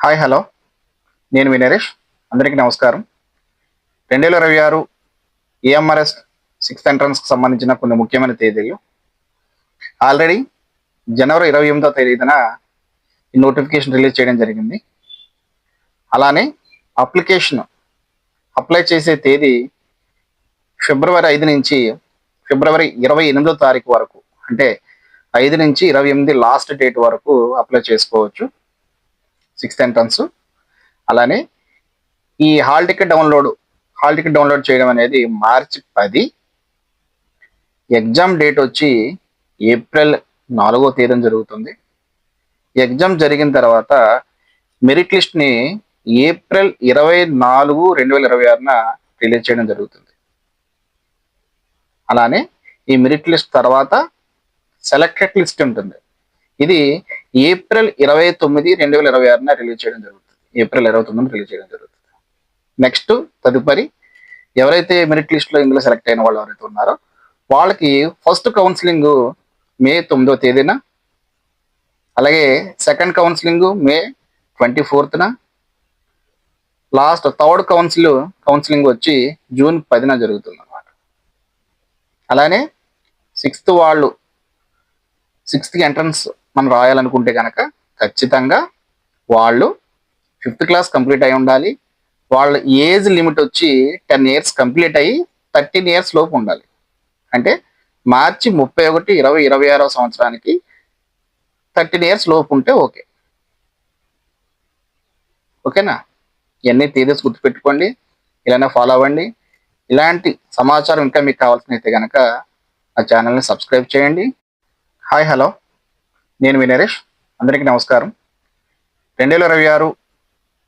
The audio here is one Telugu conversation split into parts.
హాయ్ హలో నేను మీ నరేష్. అందరికీ నమస్కారం. 2026 ఏఎంఆర్ఎస్ సిక్స్త్ ఎంట్రన్స్కి సంబంధించిన కొన్ని ముఖ్యమైన తేదీలు. ఆల్రెడీ జనవరి 28వ తేదీన ఈ నోటిఫికేషన్ రిలీజ్ చేయడం జరిగింది. అలానే అప్లై చేసే తేదీ ఫిబ్రవరి 5 నుంచి ఫిబ్రవరి 28వ తారీఖు వరకు, అంటే 5 నుంచి 28 లాస్ట్ డేట్ వరకు అప్లై చేసుకోవచ్చు సిక్స్త్ ఎంట్రన్స్. అలానే ఈ హాల్ టికెట్ డౌన్లోడ్ చేయడం అనేది మార్చి 10. ఎగ్జామ్ డేట్ వచ్చి ఏప్రిల్ 4వ తేదీన జరుగుతుంది. ఎగ్జామ్ జరిగిన తర్వాత మెరిట్ లిస్ట్ని ఏప్రిల్ 24, 2026న రిలీజ్ చేయడం జరుగుతుంది. అలానే ఈ మెరిట్ లిస్ట్ తర్వాత సెలెక్టెడ్ లిస్ట్ ఉంటుంది. ఇది ఏప్రిల్ 29, 2026న రిలీజ్ చేయడం జరుగుతుంది. ఏప్రిల్ 29న రిలీజ్ చేయడం జరుగుతుంది. నెక్స్ట్ తదుపరి ఎవరైతే మెరిట్ లిస్ట్లో ఇందులో సెలెక్ట్ అయిన వాళ్ళు ఎవరైతే ఉన్నారో వాళ్ళకి ఫస్ట్ కౌన్సిలింగ్ మే 9వ తేదీన, అలాగే సెకండ్ కౌన్సిలింగ్ మే 24న, లాస్ట్ థర్డ్ కౌన్సిలింగ్ వచ్చి జూన్ 10న జరుగుతుంది అన్నమాట. అలానే సిక్స్త్ ఎంట్రన్స్ మనం రాయాలనుకుంటే కనుక ఖచ్చితంగా వాళ్ళు 5th క్లాస్ కంప్లీట్ అయి ఉండాలి. వాళ్ళ ఏజ్ లిమిట్ వచ్చి 10 years కంప్లీట్ అయ్యి 13 years లోపు ఉండాలి. అంటే మార్చి 31, 2026వ సంవత్సరానికి 13 years లోపు ఉంటే ఓకేనా. ఇవన్నీ తేదీస్ గుర్తుపెట్టుకోండి, ఇలానే ఫాలో అవ్వండి. ఇలాంటి సమాచారం ఇంకా మీకు కావాల్సినైతే కనుక ఆ ఛానల్ని సబ్స్క్రైబ్ చేయండి. హాయ్ హలో నేను మీ నరేష్. అందరికీ నమస్కారం. 2026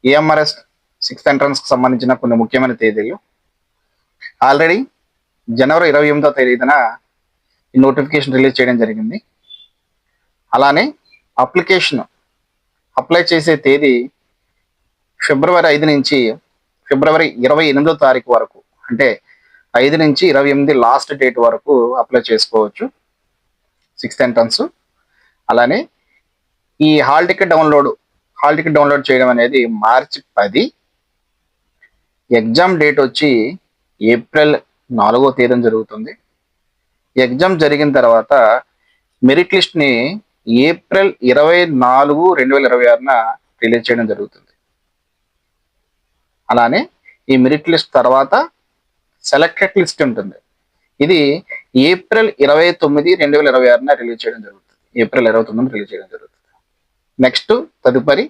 ఏఎంఆర్ఎస్ సిక్స్త్ ఎంట్రన్స్కి సంబంధించిన కొన్ని ముఖ్యమైన తేదీలు. ఆల్రెడీ జనవరి 28వ తేదీన ఈ నోటిఫికేషన్ రిలీజ్ చేయడం జరిగింది. అలానే అప్లై చేసే తేదీ ఫిబ్రవరి 5 నుంచి ఫిబ్రవరి 28వ తారీఖు వరకు, అంటే 5 నుంచి 28 లాస్ట్ డేట్ వరకు అప్లై చేసుకోవచ్చు సిక్స్త్ ఎంట్రన్స్. అలానే ఈ హాల్ టికెట్ డౌన్లోడ్ చేయడం అనేది మార్చి 10. ఎగ్జామ్ డేట్ వచ్చి ఏప్రిల్ 4వ తేదీన జరుగుతుంది. ఎగ్జామ్ జరిగిన తర్వాత మెరిట్ లిస్ట్ని ఏప్రిల్ 24, 2026న రిలీజ్ చేయడం జరుగుతుంది. అలానే ఈ మెరిట్ లిస్ట్ తర్వాత సెలెక్టెడ్ లిస్ట్ ఉంటుంది. ఇది ఏప్రిల్ 29, 2026న రిలీజ్ చేయడం జరుగుతుంది. ఏప్రిల్ 29న రిలీజ్ చేయడం జరుగుతుంది. నెక్స్ట్ తదుపరి